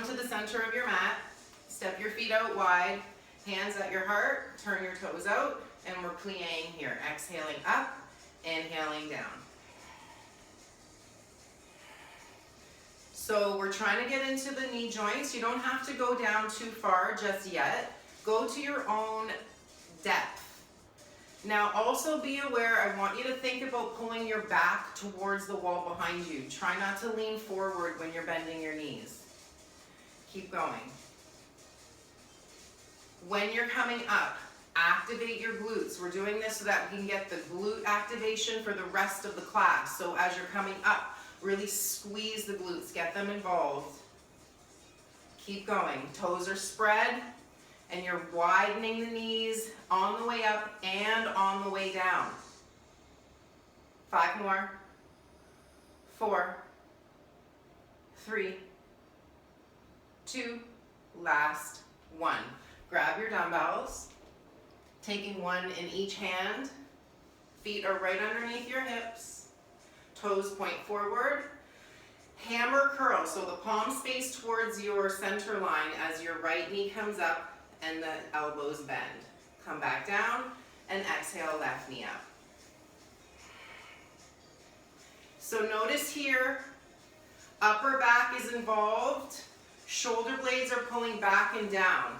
come to the center of your mat, step your feet out wide, hands at your heart, turn your toes out, and we're plieing here. Exhaling up, inhaling down. So we're trying to get into the knee joints. You don't have to go down too far just yet. Go to your own depth. Now also be aware, I want you to think about pulling your back towards the wall behind you. Try not to lean forward when you're bending your knees. Keep going. When you're coming up, activate your glutes. We're doing this so that we can get the glute activation for the rest of the class. So as you're coming up, really squeeze the glutes, get them involved. Keep going. Toes are spread, and you're widening the knees on the way up and on the way down. 5 more. 4, 3, 2, last 1. Grab your dumbbells, taking one in each hand. Feet are right underneath your hips. Toes point forward. Hammer curl, so the palms face towards your center line as your right knee comes up and the elbows bend. Come back down and exhale, left knee up. So notice here, upper back is involved. Shoulder blades are pulling back and down.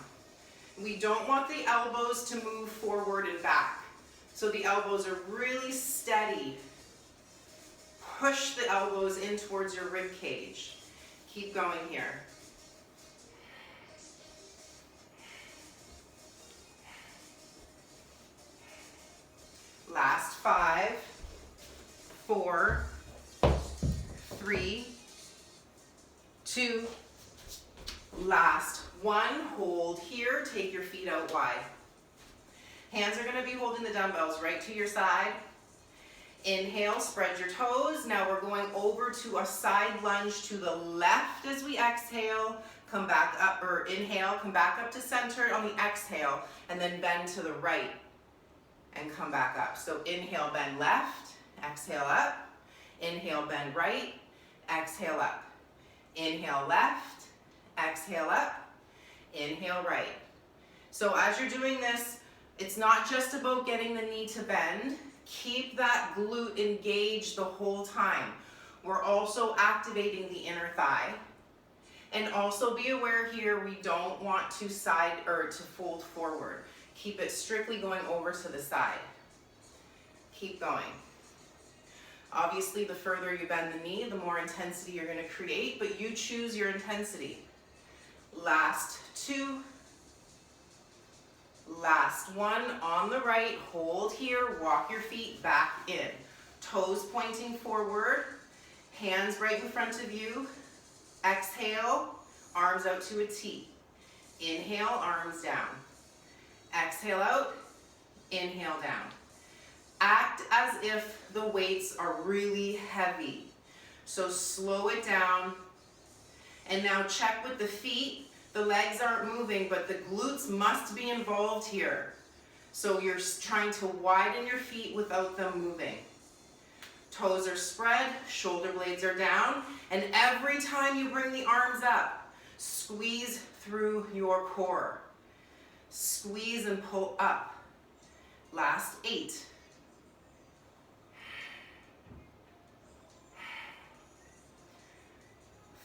We don't want the elbows to move forward and back. So the elbows are really steady. Push the elbows in towards your rib cage. Keep going here. Last 5, 4, 3, 2, last 1. Hold here, take your feet out wide. Hands are going to be holding the dumbbells right to your side. Inhale, spread your toes. Now we're going over to a side lunge to the left as we exhale. Come back up, or inhale, come back up to center on the exhale, and then bend to the right and come back up. So inhale, bend left, exhale up. Inhale, bend right, exhale up. Inhale left, exhale up. Inhale right. So as you're doing this, it's not just about getting the knee to bend. Keep that glute engaged the whole time. We're also activating the inner thigh. And also be aware here, we don't want to side or to fold forward. Keep it strictly going over to the side. Keep going. Obviously, the further you bend the knee, the more intensity you're going to create, but you choose your intensity. Last 2. Last 1 on the right. Hold here. Walk your feet back in. Toes pointing forward. Hands right in front of you. Exhale. Arms out to a T. Inhale, arms down. Exhale out. Inhale down. Act as if the weights are really heavy. So slow it down. And now check with the feet. The legs aren't moving, but the glutes must be involved here. So you're trying to widen your feet without them moving. Toes are spread, shoulder blades are down, and every time you bring the arms up, squeeze through your core. Squeeze and pull up. Last 8.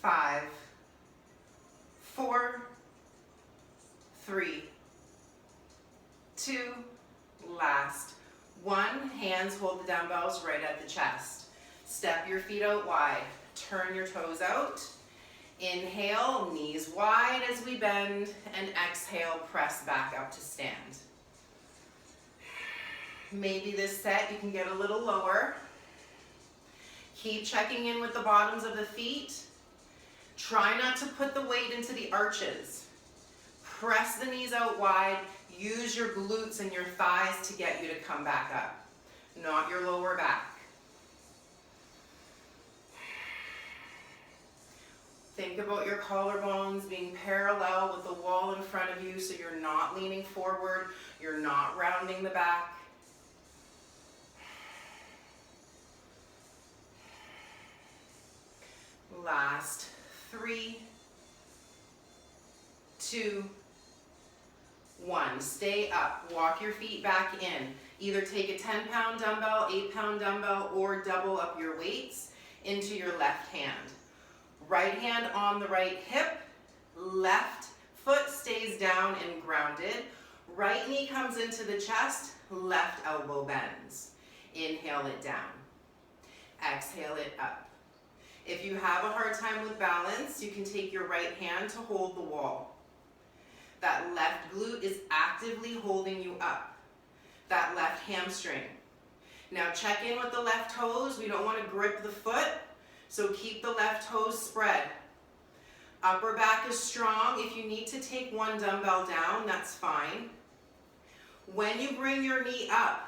5, 4, 3, 2, last 1. Hands hold the dumbbells right at the chest. Step your feet out wide. Turn your toes out. Inhale, knees wide as we bend, and exhale, press back up to stand. Maybe this set you can get a little lower. Keep checking in with the bottoms of the feet. Try not to put the weight into the arches. Press the knees out wide. Use your glutes and your thighs to get you to come back up, not your lower back. Think about your collarbones being parallel with the wall in front of you so you're not leaning forward, you're not rounding the back. Last 3, 2, 1. Stay up. Walk your feet back in. Either take a 10-pound dumbbell, 8-pound dumbbell, or double up your weights into your left hand. Right hand on the right hip. Left foot stays down and grounded. Right knee comes into the chest. Left elbow bends. Inhale it down. Exhale it up. If you have a hard time with balance, you can take your right hand to hold the wall. That left glute is actively holding you up. That left hamstring. Now check in with the left toes. We don't want to grip the foot, so keep the left toes spread. Upper back is strong. If you need to take one dumbbell down, that's fine. When you bring your knee up,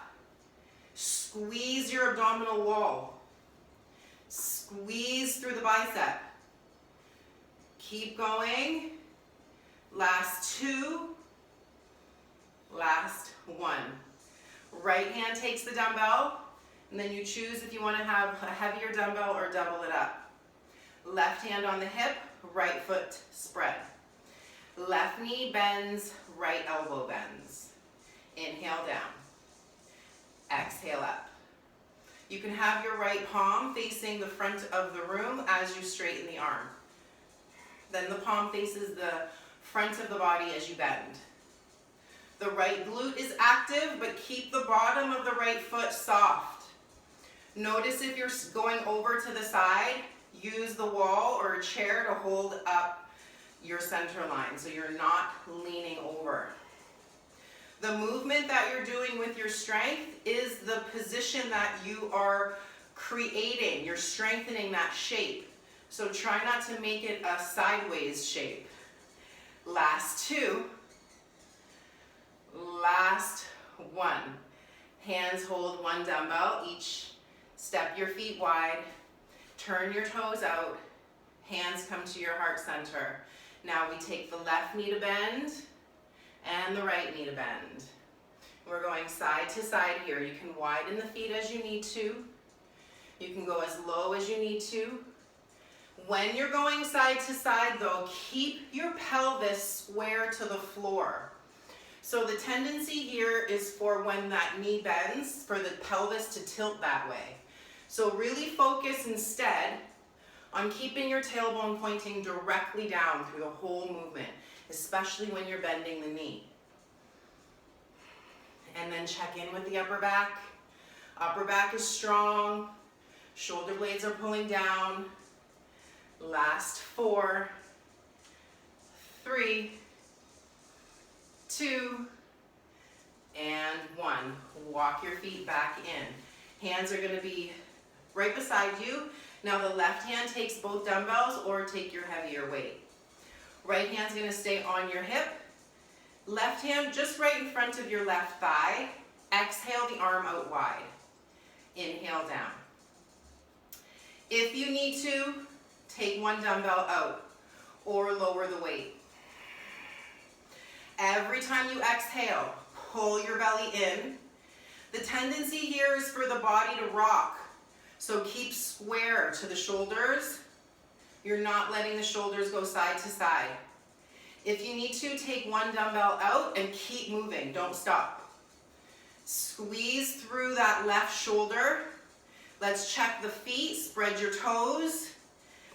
squeeze your abdominal wall. Squeeze through the bicep. Keep going. Last 2. Last 1. Right hand takes the dumbbell, and then you choose if you want to have a heavier dumbbell or double it up. Left hand on the hip, right foot spread. Left knee bends, right elbow bends. Inhale down. Exhale up. You can have your right palm facing the front of the room as you straighten the arm. Then the palm faces the front of the body as you bend. The right glute is active, but keep the bottom of the right foot soft. Notice if you're going over to the side, use the wall or a chair to hold up your center line so you're not leaning over. The movement that you're doing with your strength is the position that you are creating. You're strengthening that shape. So try not to make it a sideways shape. Last 2. Last 1. Hands hold one dumbbell each. Step your feet wide. Turn your toes out. Hands come to your heart center. Now we take the left knee to bend and the right knee to bend. We're going side to side here. You can widen the feet as you need to. You can go as low as you need to. When you're going side to side though, keep your pelvis square to the floor. So the tendency here is for when that knee bends, for the pelvis to tilt that way. So really focus instead on keeping your tailbone pointing directly down through the whole movement, especially when you're bending the knee. And then check in with the upper back. Upper back is strong. Shoulder blades are pulling down. Last 4, 3, 2, and 1. Walk your feet back in. Hands are going to be right beside you. Now the left hand takes both dumbbells or take your heavier weight. Right hand's going to stay on your hip. Left hand just right in front of your left thigh. Exhale the arm out wide. Inhale down. If you need to, take one dumbbell out or lower the weight. Every time you exhale, pull your belly in. The tendency here is for the body to rock. So keep square to the shoulders. You're not letting the shoulders go side to side. If you need to, take one dumbbell out and keep moving. Don't stop. Squeeze through that left shoulder. Let's check the feet. Spread your toes.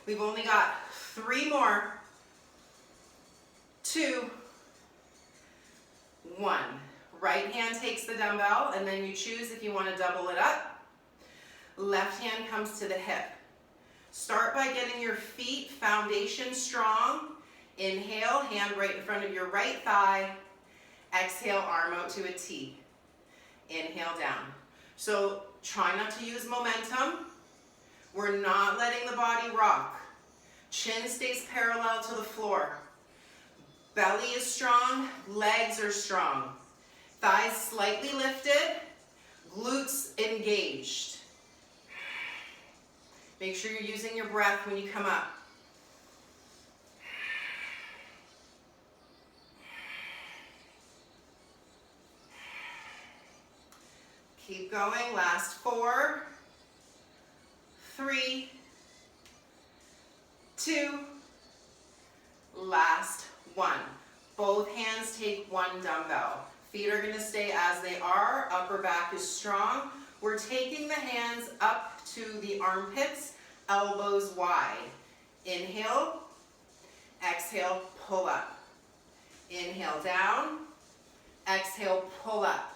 We've only got 3 more. 2, 1. Right hand takes the dumbbell, and then you choose if you want to double it up. Left hand comes to the hip. Start by getting your feet foundation strong. Inhale, hand right in front of your right thigh. Exhale, arm out to a T. Inhale down. So try not to use momentum. We're not letting the body rock. Chin stays parallel to the floor. Belly is strong, legs are strong. Thighs slightly lifted, glutes engaged. Make sure you're using your breath when you come up. Keep going, last 4, 3, 2, last 1. Both hands take one dumbbell. Feet are going to stay as they are. Upper back is strong. We're taking the hands up to the armpits, elbows wide. Inhale, exhale, pull up. Inhale down, exhale, pull up.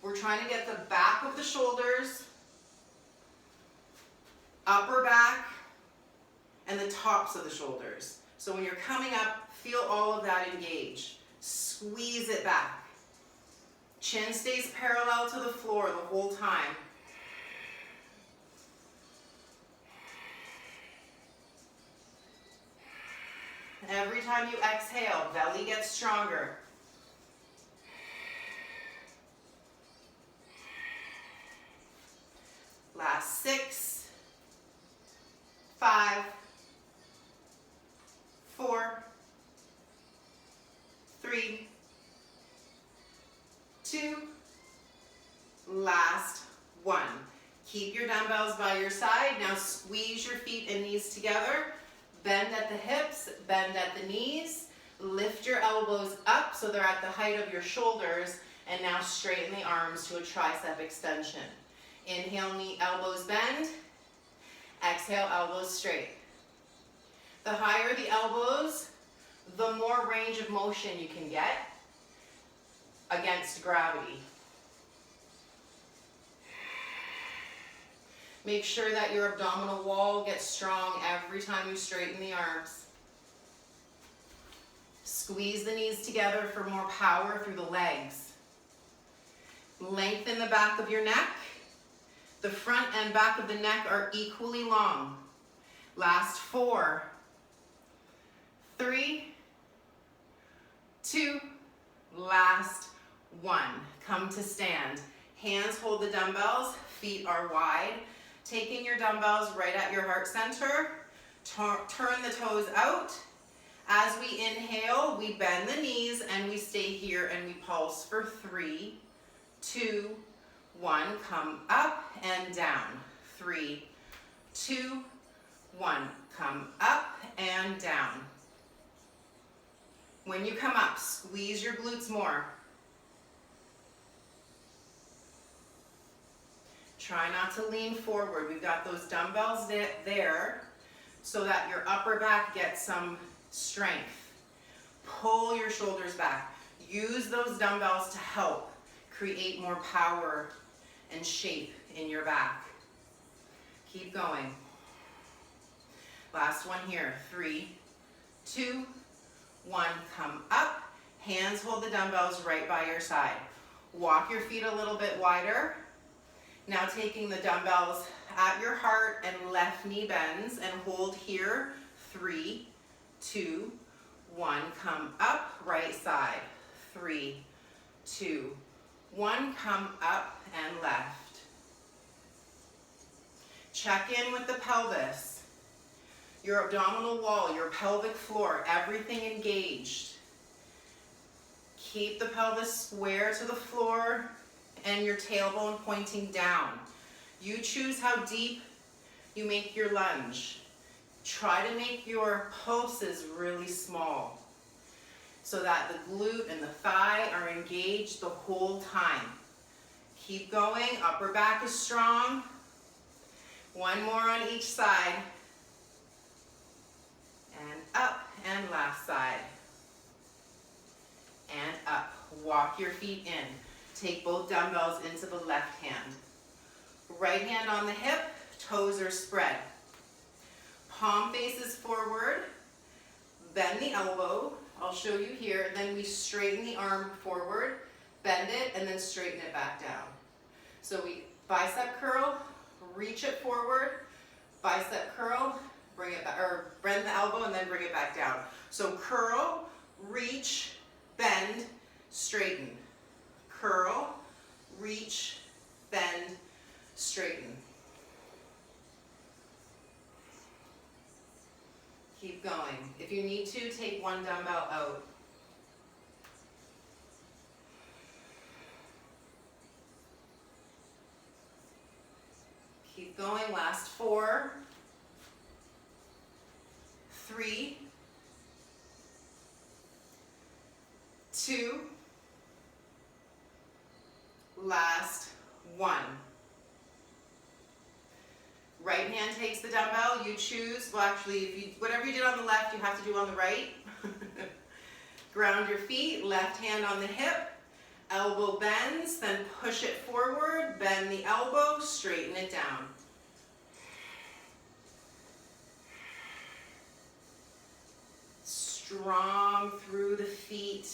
We're trying to get the back of the shoulders, upper back, and the tops of the shoulders. So when you're coming up, feel all of that engage. Squeeze it back. Chin stays parallel to the floor the whole time. Every time you exhale, belly gets stronger. Last 6, 5, 4, 3, 2, last 1. Keep your dumbbells by your side. Now squeeze your feet and knees together. Bend at the hips, bend at the knees. Lift your elbows up so they're at the height of your shoulders. And now straighten the arms to a tricep extension. Inhale, knee, elbows bend. Exhale, elbows straight. The higher the elbows, the more range of motion you can get against gravity. Make sure that your abdominal wall gets strong every time you straighten the arms. Squeeze the knees together for more power through the legs. Lengthen the back of your neck. The front and back of the neck are equally long. Last 4, 3, 2, last 1. Come to stand. Hands hold the dumbbells, feet are wide. Taking your dumbbells right at your heart center, turn the toes out. As we inhale, we bend the knees and we stay here and we pulse for 3, 2, 1. Come up and down. 3, 2, 1. Come up and down. When you come up, squeeze your glutes more. Try not to lean forward. We've got those dumbbells there so that your upper back gets some strength. Pull your shoulders back. Use those dumbbells to help create more power and shape in your back. Keep going. Last one here. 3, 2, 1. Come up. Hands hold the dumbbells right by your side. Walk your feet a little bit wider. Now taking the dumbbells at your heart and left knee bends and hold here. 3, 2, 1. Come up, right side. 3, 2, 1. Come up and left. Check in with the pelvis, your abdominal wall, your pelvic floor, everything engaged. Keep the pelvis square to the floor and your tailbone pointing down. You choose how deep you make your lunge. Try to make your pulses really small so that the glute and the thigh are engaged the whole time. Keep going. Upper back is strong. 1 more on each side. And up, and last side. And up. Walk your feet in. Take both dumbbells into the left hand. Right hand on the hip, toes are spread. Palm faces forward. Bend the elbow. I'll show you here. Then we straighten the arm forward, bend it, and then straighten it back down. So we bicep curl, reach it forward, bicep curl, bring it back, or bend the elbow and then bring it back down. So curl, reach, bend, straighten. Curl, reach, bend, straighten. Keep going. If you need to, take 1 dumbbell out. Keep going. Last 4, 3, 2, last 1. Right hand takes the dumbbell, you choose, well actually, whatever you did on the left, you have to do on the right. Ground your feet, left hand on the hip, elbow bends, then push it forward, bend the elbow, straighten it down. Strong through the feet,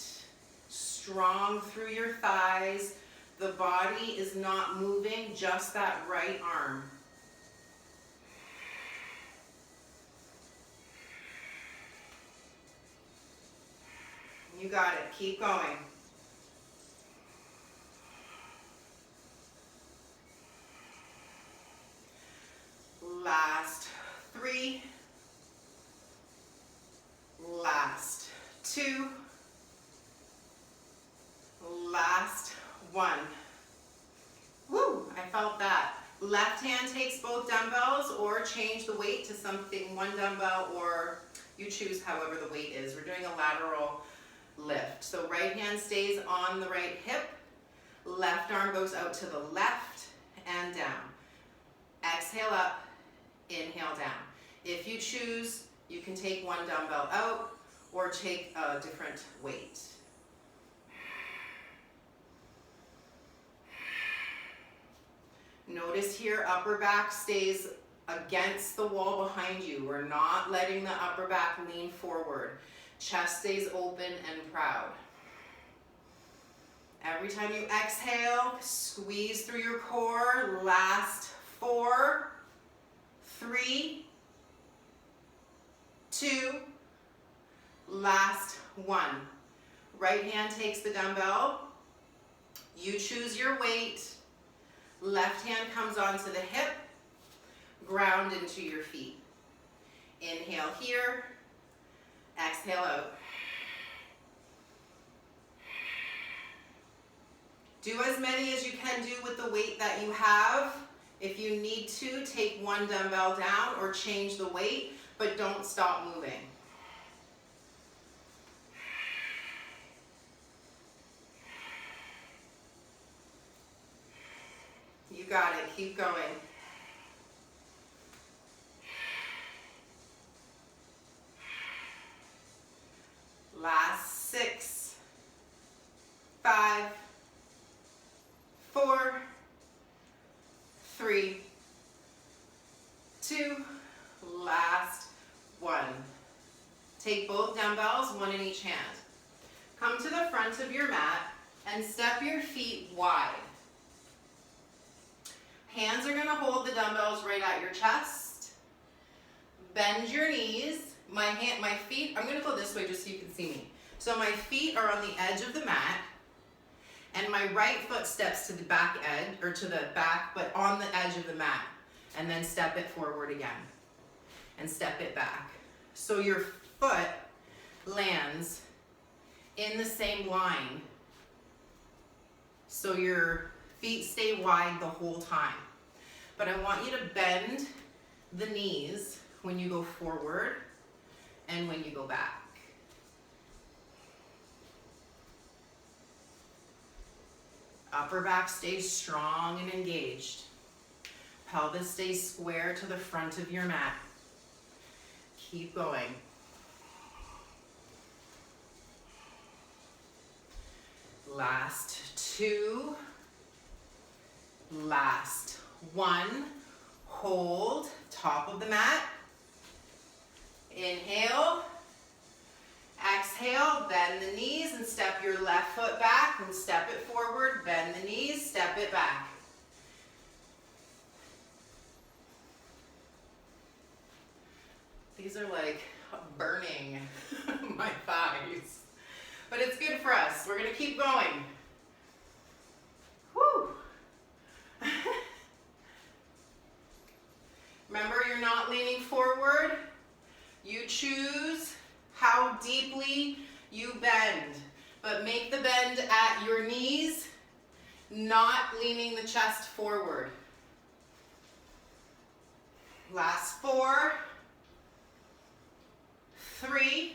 strong through your thighs. The body is not moving, just that right arm. You got it, keep going. Last 3, last 2, last 1. Woo, I felt that. Left hand takes both dumbbells, or change the weight to something, one dumbbell, or you choose however the weight is. We're doing a lateral lift. So right hand stays on the right hip, left arm goes out to the left and down. Exhale up, inhale down. If you choose, you can take one dumbbell out or take a different weight. Notice here, upper back stays against the wall behind you. We're not letting the upper back lean forward. Chest stays open and proud. Every time you exhale, squeeze through your core. Last 4, 3, 2, last 1. Right hand takes the dumbbell. You choose your weight. Left hand comes onto the hip. Ground into your feet. Inhale here. Exhale out. Do as many as you can do with the weight that you have. If you need to, take one dumbbell down or change the weight, but don't stop moving. You got it, keep going. Last 6, 5, 4, 3, 2, last 1. Take both dumbbells, one in each hand. Come to the front of your mat and step your feet wide. Hands are going to hold the dumbbells right at your chest. Bend your knees. My feet, I'm going to go this way just so you can see me. So my feet are on the edge of the mat, and my right foot steps to the back edge, or to the back, but on the edge of the mat. And then step it forward again, and step it back. So your foot lands in the same line. So your feet stay wide the whole time. But I want you to bend the knees when you go forward and when you go back. Upper back stays strong and engaged. Pelvis stays square to the front of your mat. Keep going. Last 2. Last 1. Hold, top of the mat. Inhale. Exhale, bend the knees and step your left foot back and step it forward. Bend the knees, step it back. These are like burning my thighs. But it's good for us. We're going to keep going. Woo! Remember, you're not leaning forward. You choose how deeply you bend. But make the bend at your knees, not leaning the chest forward. Last 4, 3,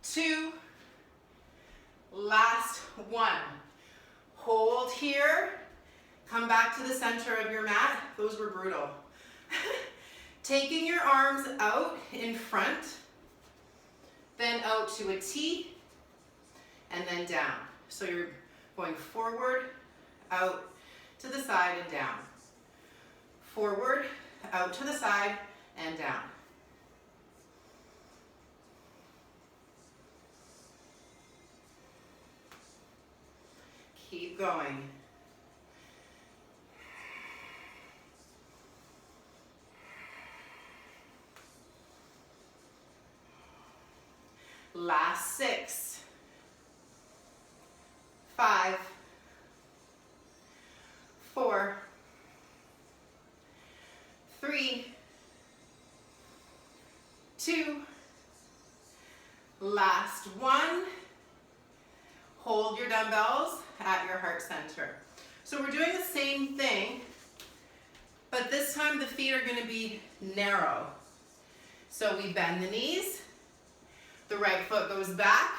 2, Last one. Hold here. Come back to the center of your mat. Those were brutal. Taking your arms out in front, then out to a T, and then down. So you're going forward, out to the side and down. Forward, out to the side and down. Keep going. Last 6, 5, 4, 3, 2, last 1. Hold your dumbbells at your heart center. So we're doing the same thing, but this time the feet are going to be narrow. So we bend the knees, the right foot goes back,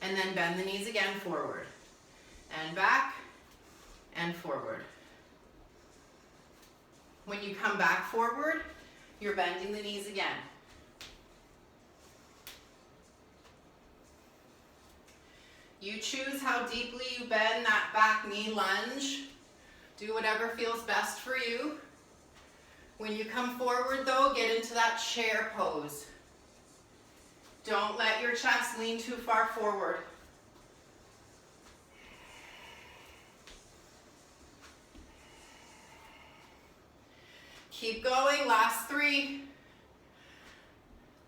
and then bend the knees again forward, and back, and forward. When you come back forward, you're bending the knees again. You choose how deeply you bend that back knee lunge. Do whatever feels best for you. When you come forward though, get into that chair pose. Don't let your chest lean too far forward. Keep going, last 3,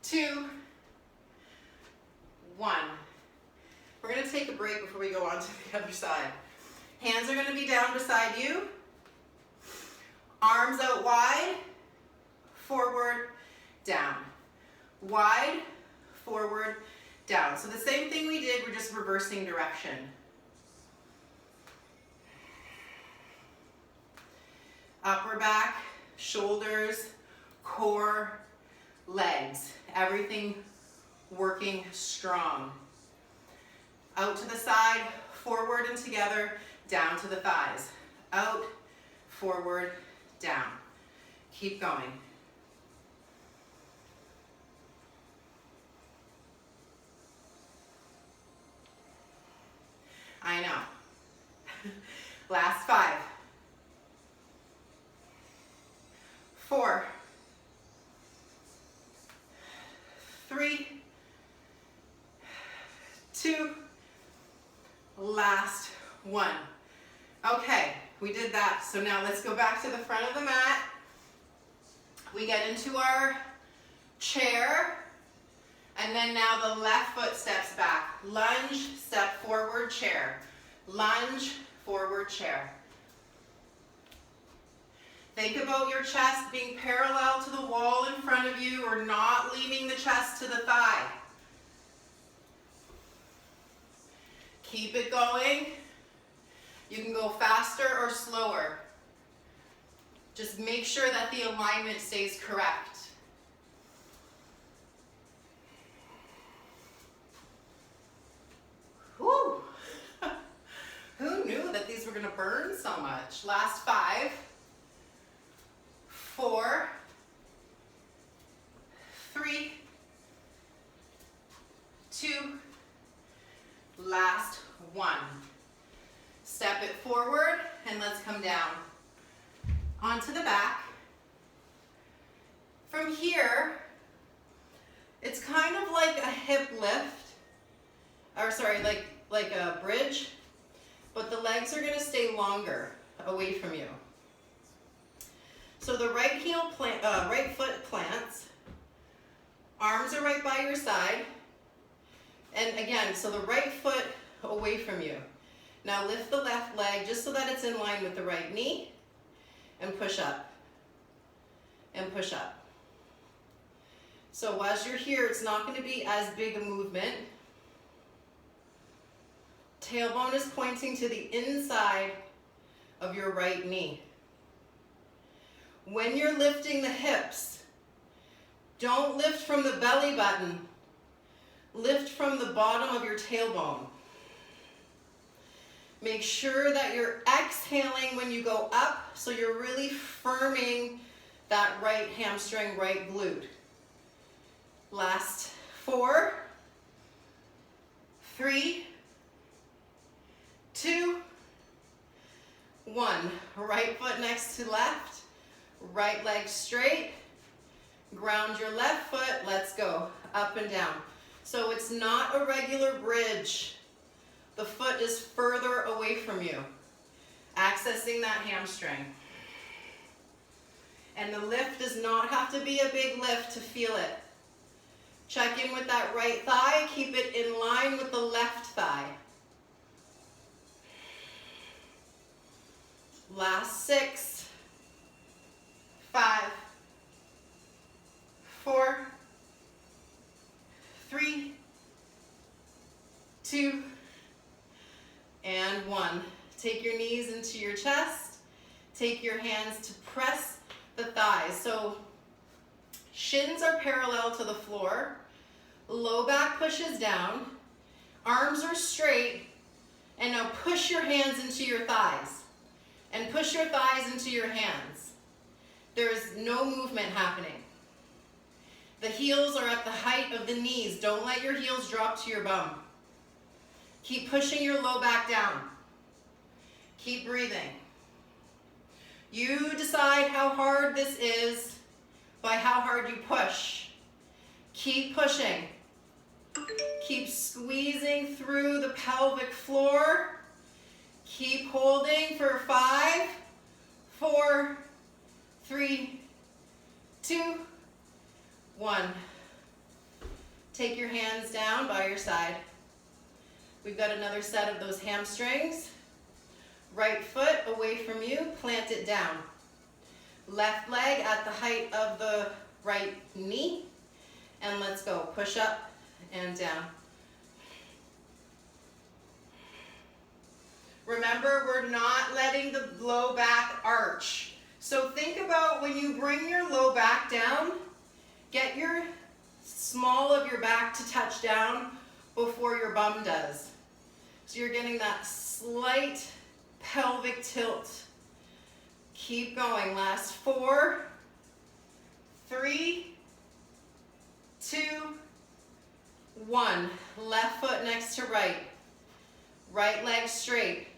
2, 1. We're going to take a break before we go on to the other side. Hands are going to be down beside you. Arms out wide, forward, down. Wide, forward, down. So the same thing we did, we're just reversing direction. Upper back, shoulders, core, legs. Everything working strong. Out to the side, forward and together, down to the thighs. Out, forward, down. Keep going. I know. Last 5. 4, 3, 2, last 1. Okay, we did that. So now let's go back to the front of the mat. We get into our chair, and then now the left foot steps back. Lunge, step forward, chair. Lunge, forward, chair. Think about your chest being parallel to the wall in front of you or not leaning the chest to the thigh. Keep it going. You can go faster or slower. Just make sure that the alignment stays correct. Whew. Who knew that these were going to burn so much? Last 5, 4, 3, 2, last 1. Step it forward and let's come down onto the back. From here, it's kind of like a hip lift, or sorry, like a bridge, but the legs are going to stay longer away from you. So the right foot plants, arms are right by your side, and again, so the right foot away from you. Now lift the left leg just so that it's in line with the right knee, and push up, and push up. So as you're here, it's not going to be as big a movement. Tailbone is pointing to the inside of your right knee. When you're lifting the hips, don't lift from the belly button. Lift from the bottom of your tailbone. Make sure that you're exhaling when you go up, so you're really firming that right hamstring, right glute. Last 4, 3, 2, 1. Right foot next to left, right leg straight, ground your left foot, let's go, up and down. So it's not a regular bridge. The foot is further away from you, accessing that hamstring. And the lift does not have to be a big lift to feel it. Check in with that right thigh, keep it in line with the left thigh. Last 6, 5, 4, 3, 2, and 1. Take your knees into your chest. Take your hands to press the thighs. So shins are parallel to the floor. Low back pushes down. Arms are straight. And now push your hands into your thighs. And push your thighs into your hands. There is no movement happening. The heels are at the height of the knees. Don't let your heels drop to your bum. Keep pushing your low back down. Keep breathing. You decide how hard this is by how hard you push. Keep pushing. Keep squeezing through the pelvic floor. Keep holding for 5, 4, 3, 2, 1. Take your hands down by your side. We've got another set of those hamstrings. Right foot away from you, plant it down. Left leg at the height of the right knee. And let's go. Push up and down. Remember, we're not letting the low back arch. So think about when you bring your low back down, get your small of your back to touch down before your bum does. So you're getting that slight pelvic tilt. Keep going. Last 4, 3, 2, 1. Left foot next to right. Right leg straight.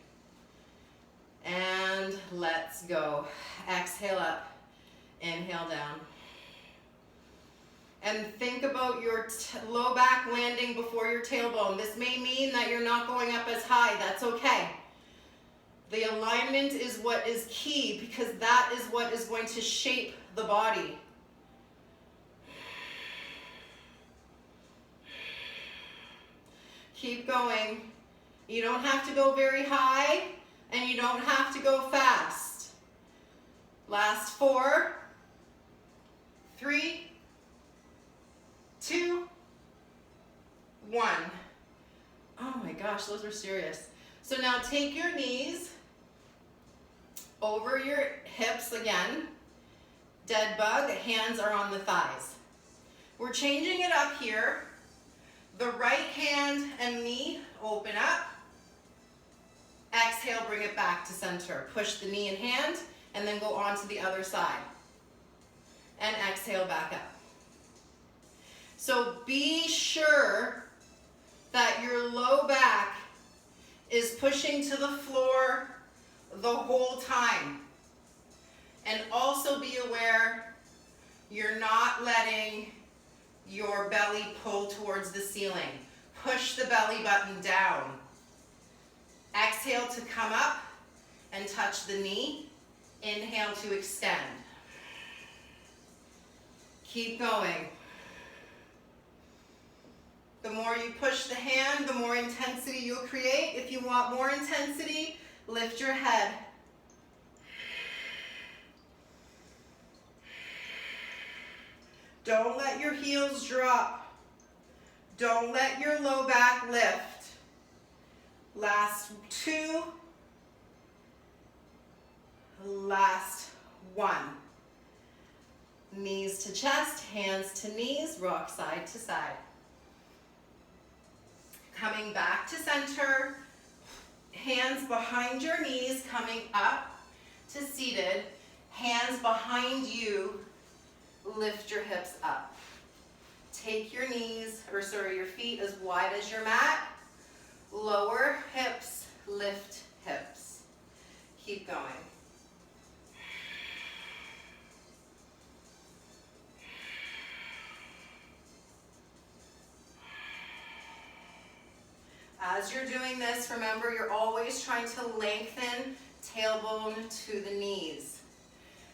And let's go. Exhale up. Inhale down. And think about your low back landing before your tailbone. This may mean that you're not going up as high. That's okay. The alignment is what is key, because that is what is going to shape the body. Keep going. You don't have to go very high, and you don't have to go fast. Last 4, 3, 2, 1. Oh my gosh, those are serious. So now take your knees over your hips again. Dead bug, hands are on the thighs. We're changing it up here. The right hand and knee open up. Exhale, bring it back to center. Push the knee and hand, and then go on to the other side. And exhale back up. So be sure that your low back is pushing to the floor the whole time. And also be aware you're not letting your belly pull towards the ceiling. Push the belly button down. Exhale to come up and touch the knee. Inhale to extend. Keep going. The more you push the hand, the more intensity you'll create. If you want more intensity, lift your head. Don't let your heels drop. Don't let your low back lift. Last 2. Last 1. Knees to chest, hands to knees, rock side to side. Coming back to center, Hands behind your knees, coming up to seated. Hands behind you, lift your hips up. Take your your feet as wide as your mat. Lower hips, lift hips. Keep going. As you're doing this, remember you're always trying to lengthen tailbone to the knees.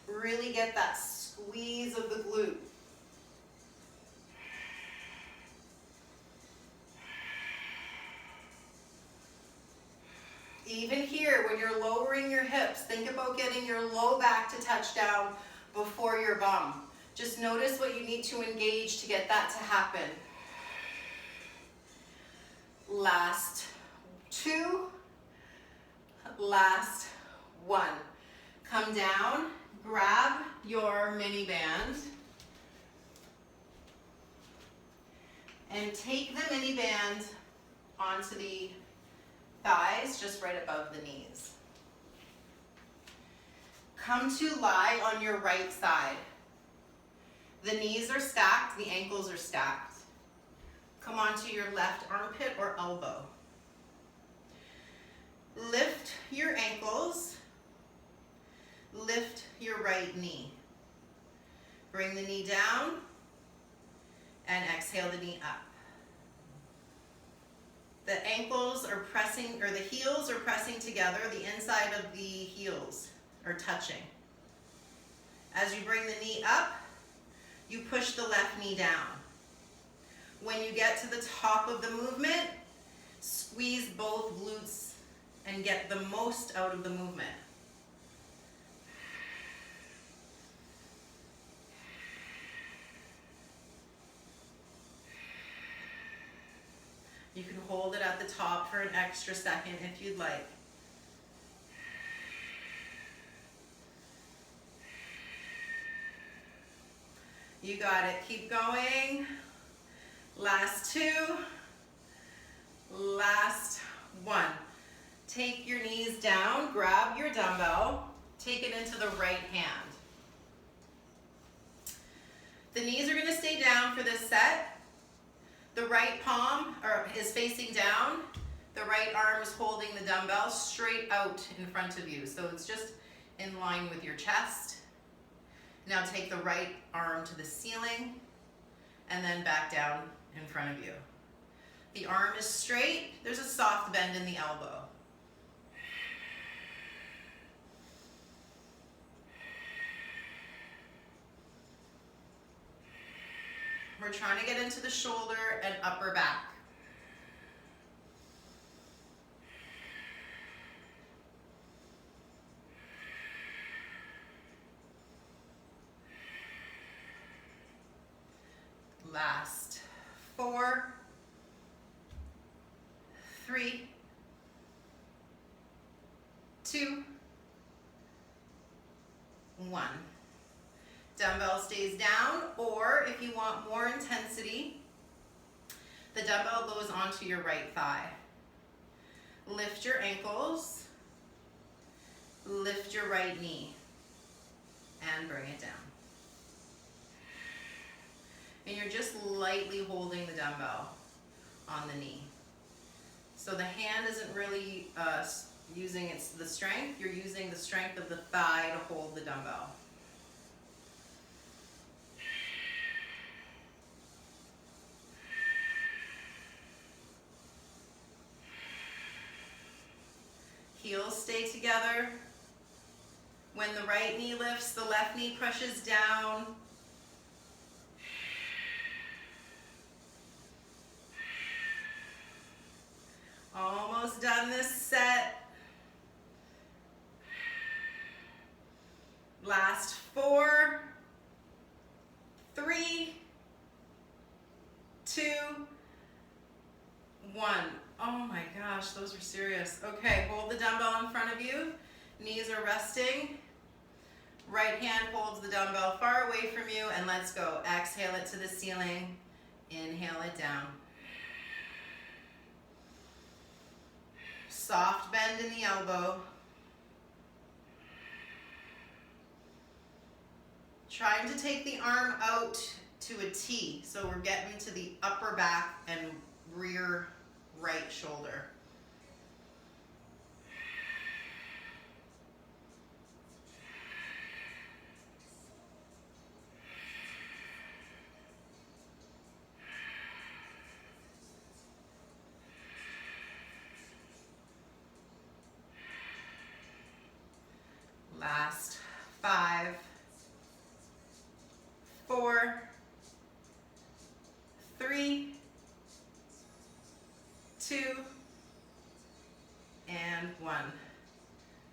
Really get that squeeze of the glute. Even here, when you're lowering your hips, think about getting your low back to touch down before your bum. Just notice what you need to engage to get that to happen. Last 2, last 1. Come down, grab your mini band, and take the mini band onto the thighs, just right above the knees. Come to lie on your right side. The knees are stacked, the ankles are stacked. Come onto your left armpit or elbow. Lift your ankles. Lift your right knee. Bring the knee down and exhale the knee up. The ankles are pressing, or the heels are pressing together. The inside of the heels are touching. As you bring the knee up, you push the left knee down. When you get to the top of the movement, squeeze both glutes and get the most out of the movement. You can hold it at the top for an extra second if you'd like. You got it. Keep going. Last 2. Last 1. Take your knees down, grab your dumbbell, take it into the right hand. The knees are going to stay down for this set. The right palm is facing down. The right arm is holding the dumbbell straight out in front of you. So it's just in line with your chest. Now take the right arm to the ceiling and then back down in front of you. The arm is straight. There's a soft bend in the elbow. We're trying to get into the shoulder and upper back. Last 4, 3, 2, 1. Dumbbell stays down, or if you want more intensity, the dumbbell goes onto your right thigh. Lift your ankles, lift your right knee, and bring it down. And you're just lightly holding the dumbbell on the knee. So the hand isn't really using the strength, you're using the strength of the thigh to hold the dumbbell. Heels stay together. When the right knee lifts, the left knee pushes down. Almost done this set. Last 4, 3, 2, 1. Oh my gosh, those were serious. Okay, hold the dumbbell in front of you. Knees are resting. Right hand holds the dumbbell far away from you, and let's go. Exhale it to the ceiling. Inhale it down. Soft bend in the elbow. Trying to take the arm out to a T, so we're getting to the upper back and rear right shoulder. Last 5, 4, 3, 2, and 1.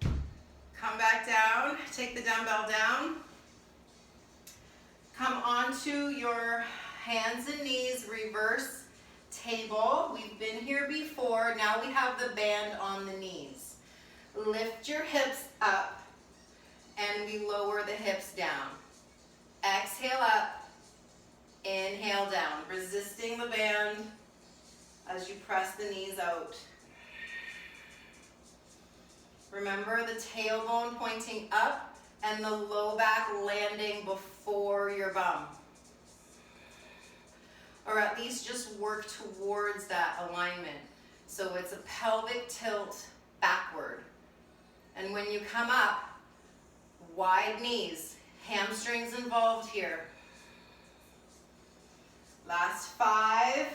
Come back down, take the dumbbell down. Come onto your hands and knees, reverse table. We've been here before. Now we have the band on the knees. Lift your hips up and we lower the hips down. Exhale up, inhale down, resisting the band as you press the knees out. Remember the tailbone pointing up and the low back landing before your bum. Or at least just work towards that alignment. So it's a pelvic tilt backward. And when you come up, wide knees, hamstrings involved here. Last 5,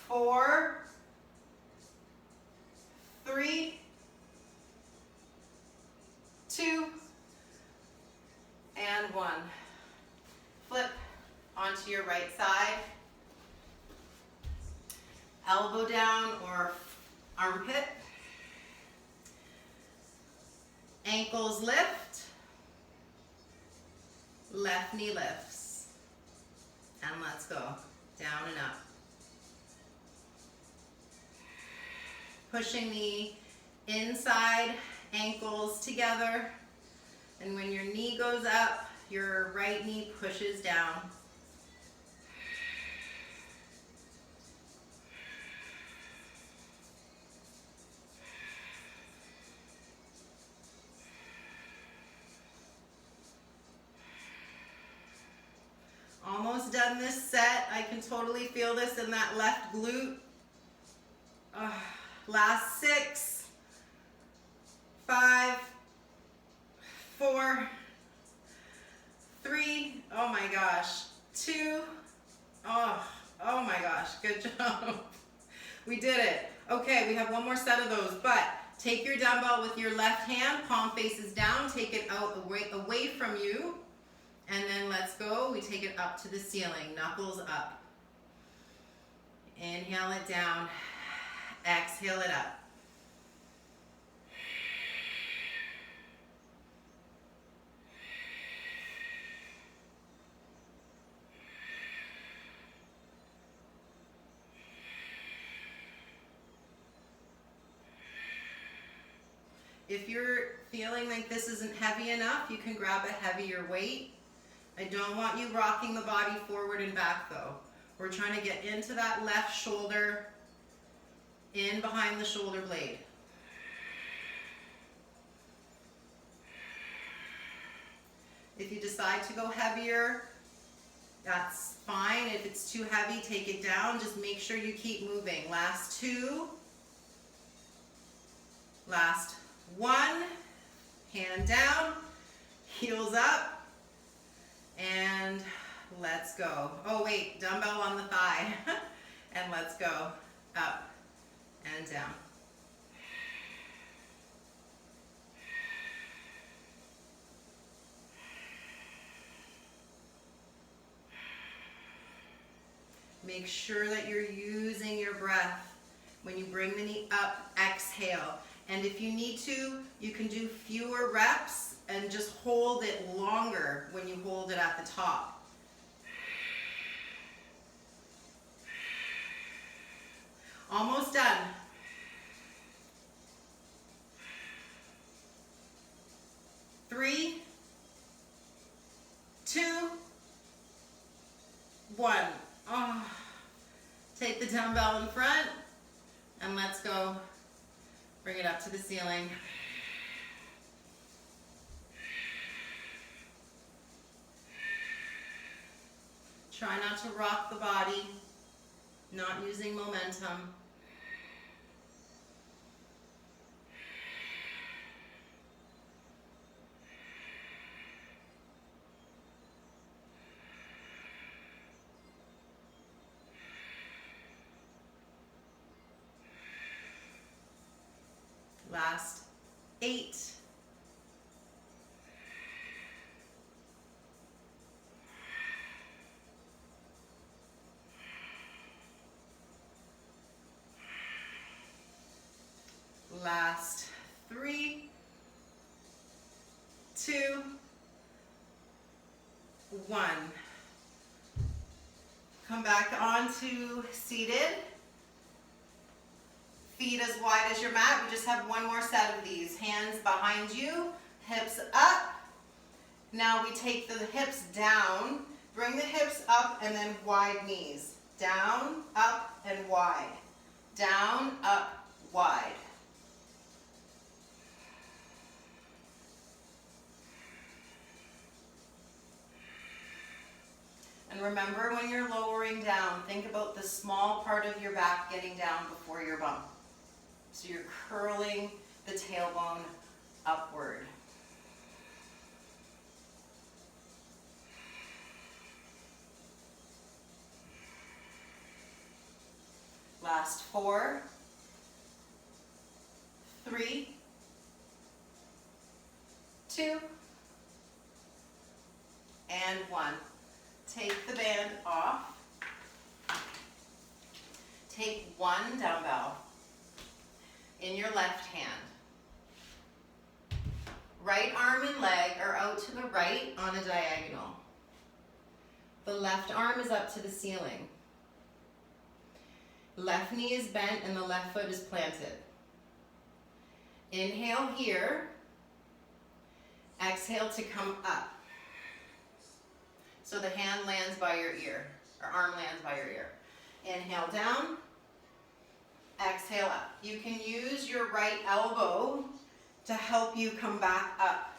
4, 3, 2, and 1. Flip onto your right side. Elbow down or armpit. Ankles lift, left knee lifts, and let's go, down and up. Pushing the inside ankles together, and when your knee goes up, your right knee pushes down. Almost done this set. I can totally feel this in that left glute. Last 6, 5, 4, 3, oh my gosh, 2, oh my gosh, good job. We did it. Okay, we have one more set of those, but take your dumbbell with your left hand, palm faces down, take it out away from you. And then let's go, we take it up to the ceiling, knuckles up. Inhale it down, exhale it up. If you're feeling like this isn't heavy enough, you can grab a heavier weight. I don't want you rocking the body forward and back though. We're trying to get into that left shoulder, in behind the shoulder blade. If you decide to go heavier, that's fine. If it's too heavy, take it down. Just make sure you keep moving. Last 2. Last 1. Hand down, heels up. And let's go. Oh wait, dumbbell on the thigh. And let's go up and down. Make sure that you're using your breath. When you bring the knee up, exhale. And if you need to, you can do fewer reps and just hold it longer when you hold it at the top. Almost done. Three, 2, 1. Oh. Take the dumbbell in front, And let's go. Bring it up to the ceiling. Try not to rock the body, not using momentum. Last 8. Last 3, 2, 1. Come back onto seated. Feet as wide as your mat. We just have one more set of these. Hands behind you, hips up. Now we take the hips down, bring the hips up, and then wide knees. Down, up, and wide. Down, up, wide. And remember, when you're lowering down, think about the small part of your back getting down before your bum. So you're curling the tailbone upward. Last 4, 3, 2, and 1. Take the band off. Take one dumbbell in your left hand. Right arm and leg are out to the right on a diagonal. The left arm is up to the ceiling. Left knee is bent and the left foot is planted. Inhale here. Exhale to come up. So the hand lands by your ear, or arm lands by your ear. Inhale down, exhale up. You can use your right elbow to help you come back up.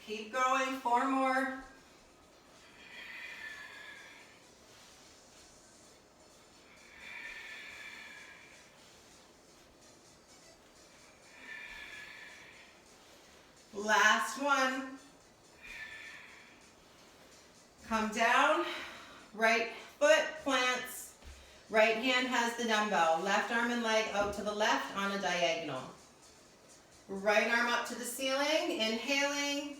Keep going, 4 more. Last one. Come down, right foot plants, right hand has the dumbbell, left arm and leg out to the left on a diagonal. Right arm up to the ceiling, inhaling.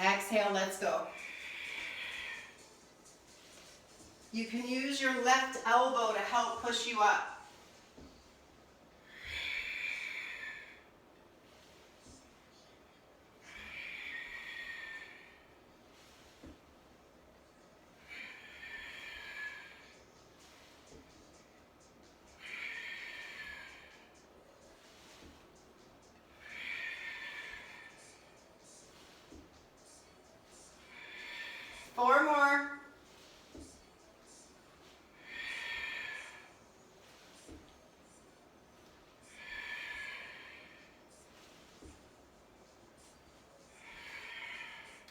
Exhale, let's go. You can use your left elbow to help push you up. Four more.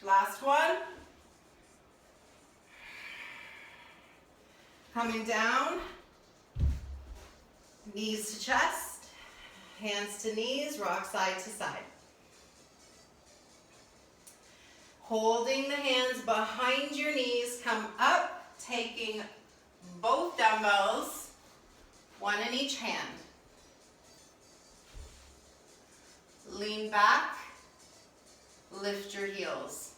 Last one. Coming down, knees to chest, hands to knees, rock side to side. Holding the hands behind your knees, come up, taking both dumbbells, one in each hand. Lean back, lift your heels.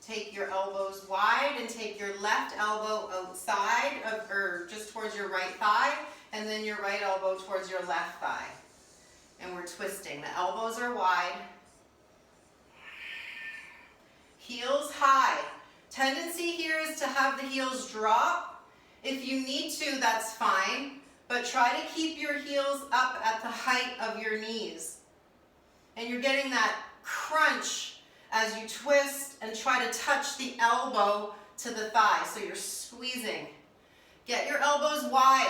Take your elbows wide and take your left elbow outside of, or just towards your right thigh, and then your right elbow towards your left thigh. And we're twisting. The elbows are wide. Heels high. Tendency here is to have the heels drop. If you need to, that's fine, but try to keep your heels up at the height of your knees. And you're getting that crunch as you twist and try to touch the elbow to the thigh, so you're squeezing. Get your elbows wide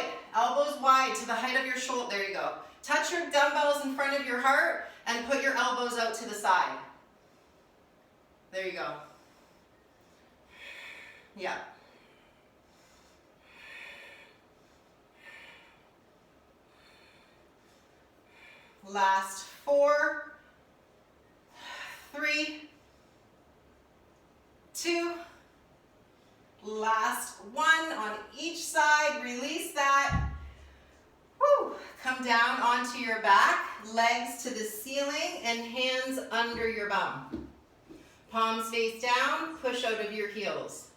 to the height of your shoulder. There you go. Touch your dumbbells in front of your heart and put your elbows out to the side. There you go. Yeah. Last 4, 3, 2, last 1 on each side. Release that. Woo. Come down onto your back, legs to the ceiling and hands under your bum. Palms face down, push out of your heels.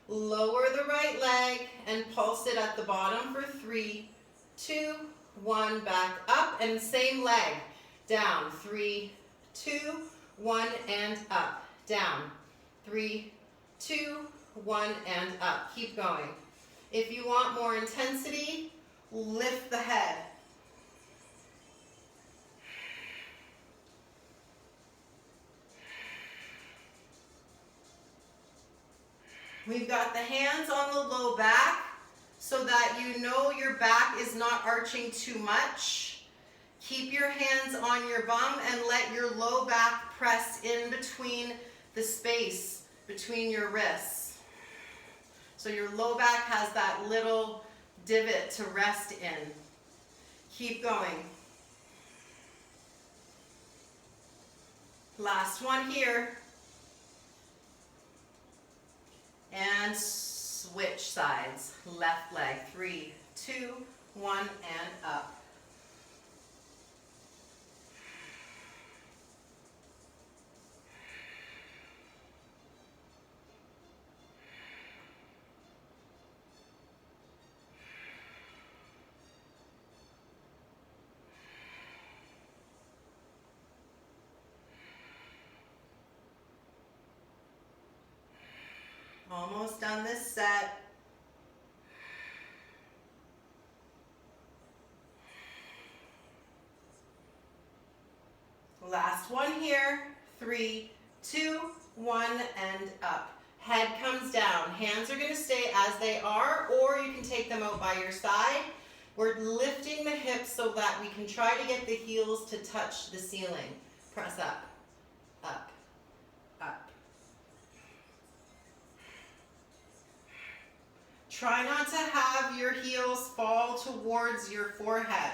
Lower the right leg and pulse it at the bottom for 3, 2, 1, back up, and same leg. Down, 3, 2, 1, and up. Down, 3, 2, 1, and up. Keep going. If you want more intensity, lift the head. We've got the hands on the low back so that you know your back is not arching too much. Keep your hands on your bum and let your low back press in between the space between your wrists. So your low back has that little divot to rest in. Keep going. Last one here. And switch sides. Left leg. 3, 2, 1, and up. Almost done this set. Last one here. 3, 2, 1, and up. Head comes down. Hands are going to stay as they are, or you can take them out by your side. We're lifting the hips so that we can try to get the heels to touch the ceiling. Press up, up, up. Try not to have your heels fall towards your forehead.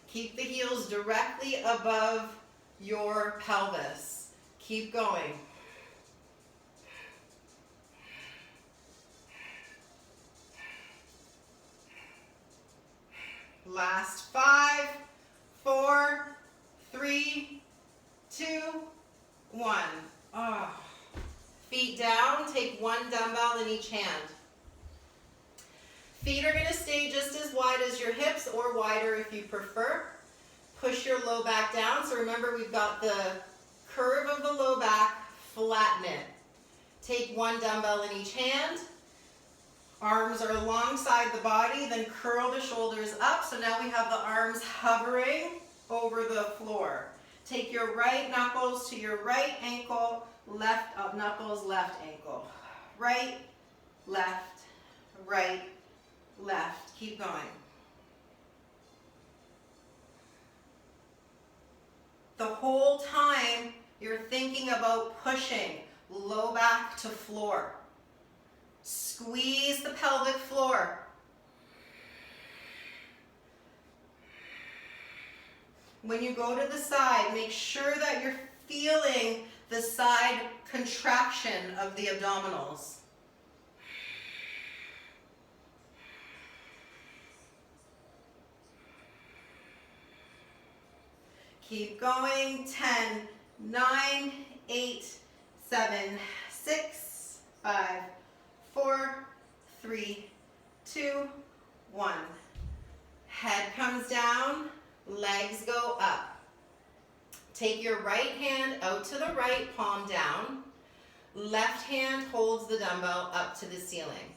Keep the heels directly above your pelvis. Keep going. Last 5, 4, 3, 2, 1. Oh. Feet down, take one dumbbell in each hand. Feet are going to stay just as wide as your hips or wider if you prefer. Push your low back down. So remember, we've got the curve of the low back, flatten it. Take one dumbbell in each hand. Arms are alongside the body, then curl the shoulders up. So now we have the arms hovering over the floor. Take your right knuckles to your right ankle, left up knuckles, left ankle. Right, left, right, left. Keep going. The whole time you're thinking about pushing low back to floor. Squeeze the pelvic floor. When you go to the side, make sure that you're feeling the side contraction of the abdominals. Keep going. 10, 9, 8, 7, 6, 5, 4, 3, 2, 1. Head comes down, legs go up. Take your right hand out to the right, palm down. Left hand holds the dumbbell up to the ceiling.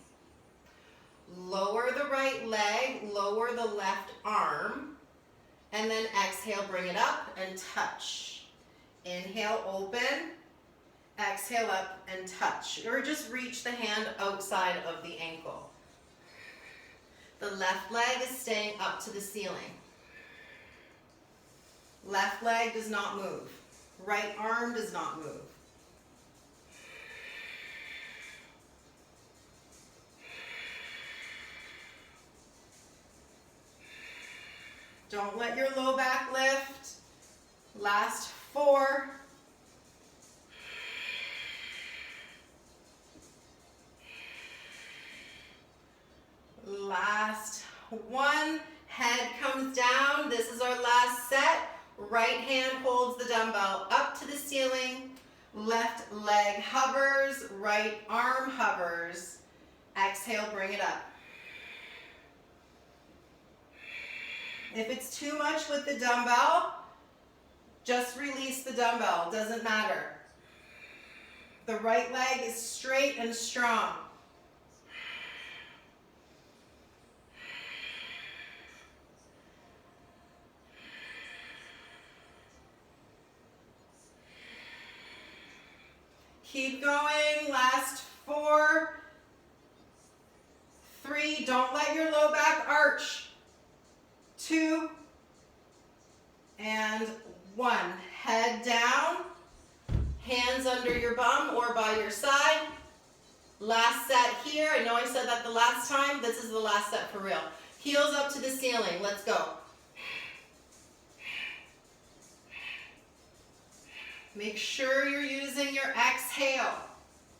Lower the right leg, lower the left arm, and then exhale, bring it up and touch. Inhale, open. Exhale up and touch, or just reach the hand outside of the ankle. The left leg is staying up to the ceiling. Left leg does not move. Right arm does not move. Don't let your low back lift. Last 4. Last 1. Head comes down. This is our last set. Right hand holds the dumbbell up to the ceiling. Left leg hovers. Right arm hovers. Exhale, bring it up. If it's too much with the dumbbell, just release the dumbbell. Doesn't matter. The right leg is straight and strong. Keep going. Last 4, 3. Don't let your low back arch. 2 and 1. Head down. Hands under your bum or by your side. Last set here. I know I said that the last time. This is the last set for real. Heels up to the ceiling. Let's go. Make sure you're using your exhale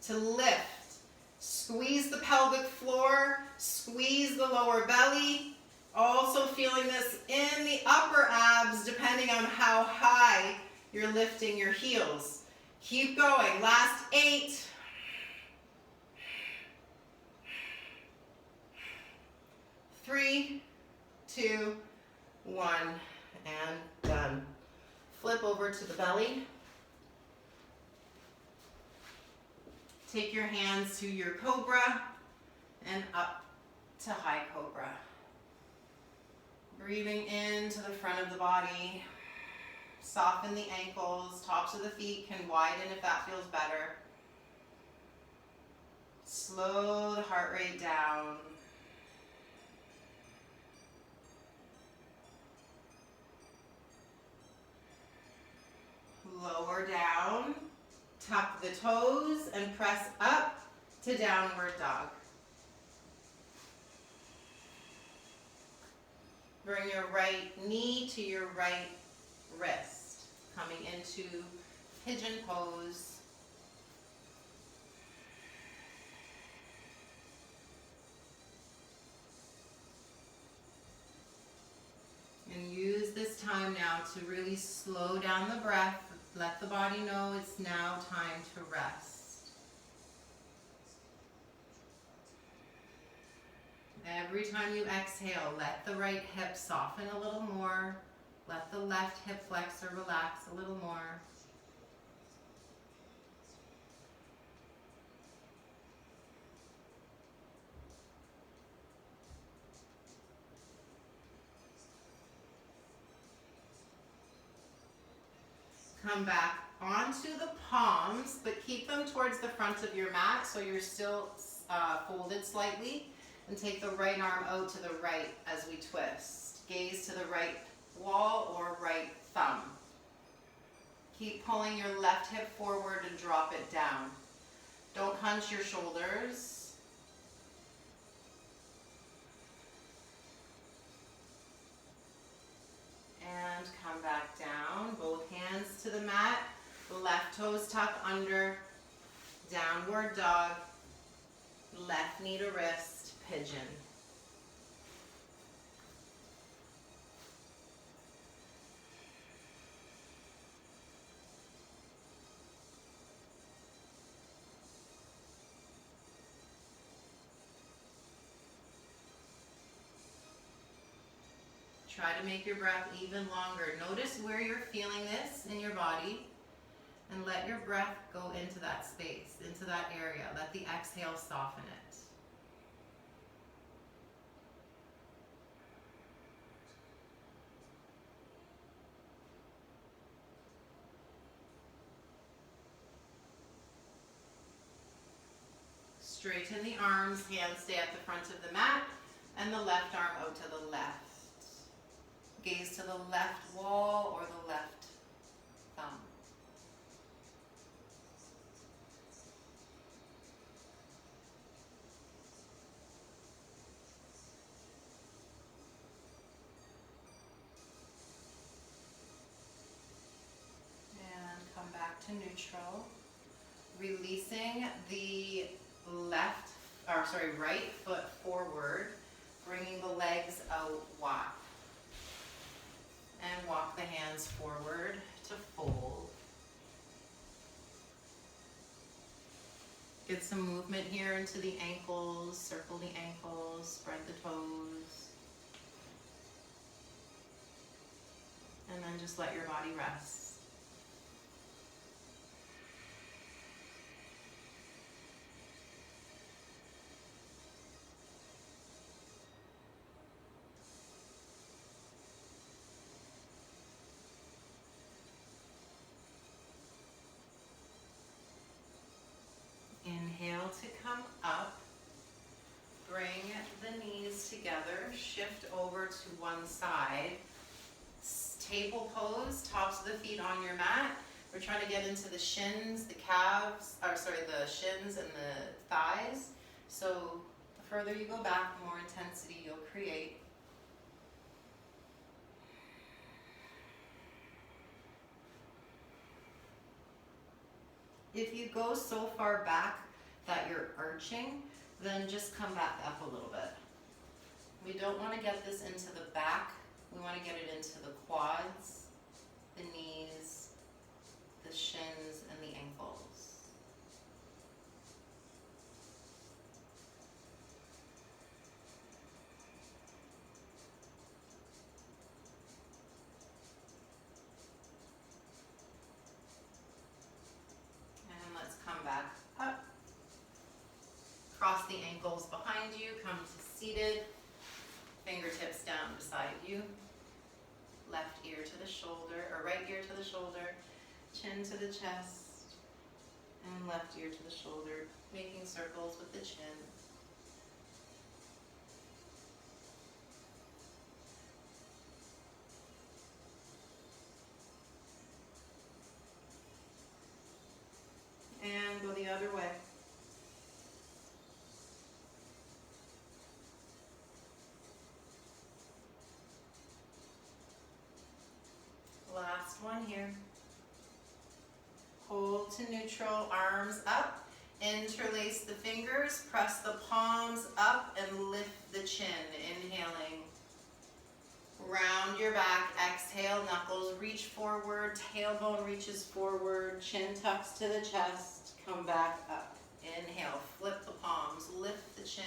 to lift. Squeeze the pelvic floor, squeeze the lower belly. Also feeling this in the upper abs depending on how high you're lifting your heels. Keep going. Last 8. 3, 2, 1, and done. Flip over to the belly. Take your hands to your Cobra and up to high Cobra. Breathing into the front of the body. Soften the ankles. Tops of the feet can widen if that feels better. Slow the heart rate down. Lower down. Tuck the toes and press up to downward dog. Bring your right knee to your right wrist. Coming into pigeon pose. And use this time now to really slow down the breath. Let the body know it's now time to rest. Every time you exhale, let the right hip soften a little more. Let the left hip flexor relax a little more. Come back onto the palms, but keep them towards the front of your mat so you're still folded slightly. And take the right arm out to the right as we twist. Gaze to the right wall or right thumb. Keep pulling your left hip forward and drop it down. Don't hunch your shoulders. And come back down. Both hands to the mat. The left toes tuck under. Downward dog. Left knee to wrist. Pigeon. Try to make your breath even longer. Notice where you're feeling this in your body. And let your breath go into that space, into that area. Let the exhale soften it. Straighten the arms, hands stay at the front of the mat, and the left arm out to the left. Gaze to the left wall or the left thumb. And come back to neutral. Releasing the right foot forward, bringing the legs out wide. And walk the hands forward to fold. Get some movement here into the ankles, circle the ankles, spread the toes. And then just let your body rest. Inhale to come up. Bring the knees together. Shift over to one side. Table pose, tops of the feet on your mat. We're trying to get into the shins, the shins and the thighs. So the further you go back, the more intensity you'll create. If you go so far back that you're arching, then just come back up a little bit. We don't want to get this into the back. We want to get it into the quads, the knees, the shins, and the ankles. And let's come back up. Cross the ankles behind you, come to seated. Fingertips down beside you. Left ear to the shoulder, or right ear to the shoulder. Chin to the chest. And left ear to the shoulder. Making circles with the chin. And go the other way. Last one here. Hold to neutral, arms up. Interlace the fingers, press the palms up and lift the chin. Inhaling. Round your back, exhale, knuckles reach forward, tailbone reaches forward, chin tucks to the chest, come back up. Inhale, flip the palms, lift the chin.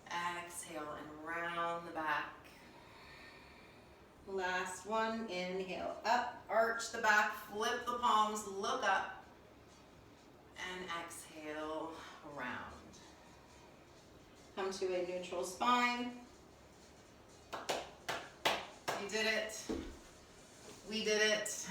Exhale and round the back. Last one, inhale, up, arch the back, flip the palms, look up, and exhale, round. Come to a neutral spine. You did it. We did it.